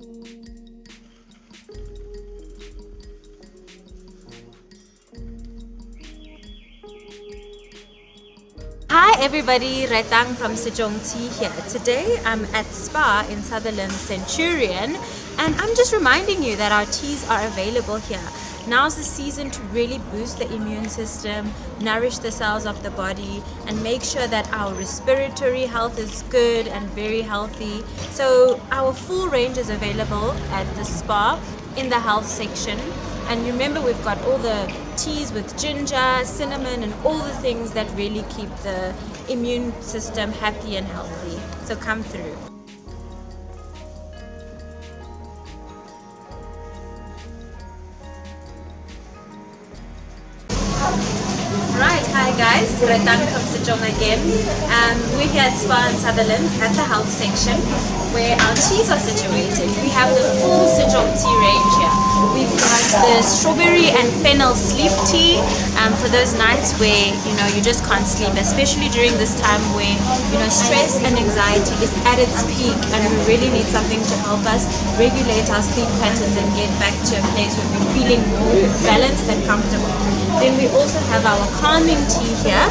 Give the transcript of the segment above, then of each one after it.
Hi everybody, Retang from Setšong Tea here. Today I'm at Spar in Sutherland Centurion, and I'm just reminding you that our teas are available here. Now's the season to really boost the immune system, nourish the cells of the body, and make sure that our respiratory health is good and very healthy. So our full range is available at the Spa in the health section. And remember, we've got all the teas with ginger, cinnamon, and all the things that really keep the immune system happy and healthy. So come through. Right, hi guys, Retang from Setšong again. We're here at Spar in Sutherland at the health section where our teas are situated. We have the full Setšong tea range here. We've got the strawberry and fennel sleep tea for those nights where you just can't sleep, especially during this time where stress and anxiety is at its peak, and we really need something to help us regulate our sleep patterns and get back to a place where we're feeling more balanced and comfortable. Then we also have our calming tea here,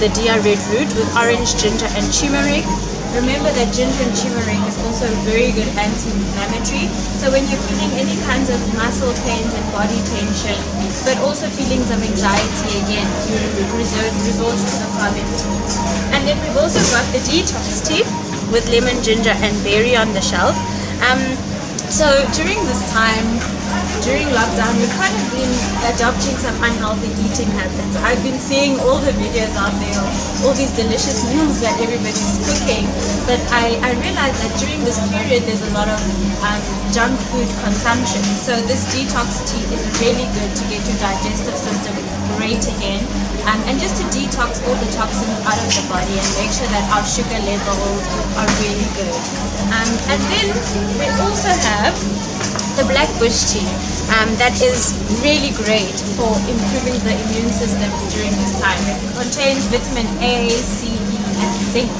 the Dia Red Root with orange, ginger and turmeric. Remember that ginger and turmeric is also a very good anti-inflammatory. So when you're feeling any kinds of muscle pains and body tension, but also feelings of anxiety, again, you resort to the calming tea. And then we've also got the detox tea with lemon, ginger and berry on the shelf. So during this time, during lockdown, we've kind of been adopting some unhealthy eating habits. I've been seeing all the videos out there, all these delicious meals that everybody's cooking, but I realized that during this period there's a lot of junk food consumption. So this detox tea is really good to get your digestive system great again, and just to detox all the toxins out of the body and make sure that our sugar levels are really good. And then we also have the black bush tea that is really great for improving the immune system during this time. It contains vitamin A, C, E and zinc,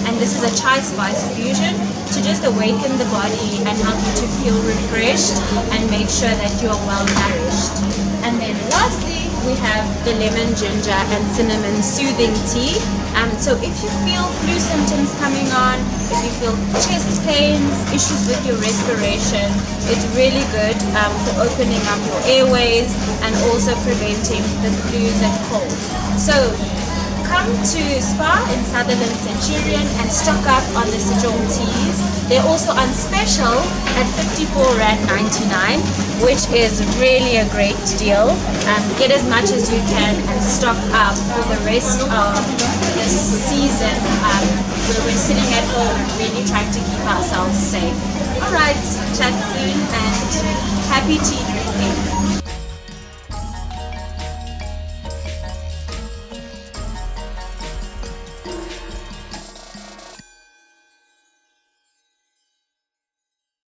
and this is a chai spice fusion to just awaken the body and help you to feel refreshed and make sure that you are well nourished. And then lastly, we have the lemon, ginger and cinnamon soothing tea. So if you feel flu symptoms coming on, if you feel chest pains, issues with your respiration, it's really good for opening up your airways and also preventing the flus and colds. So come to Spar in Sutherland Centurion and stock up on the Setšong teas. They're also on special at 54.99, which is really a great deal. Get as much as you can and stock up for the rest of this season where we're sitting at home really trying to keep ourselves safe. Alright, chat soon and happy tea drinking.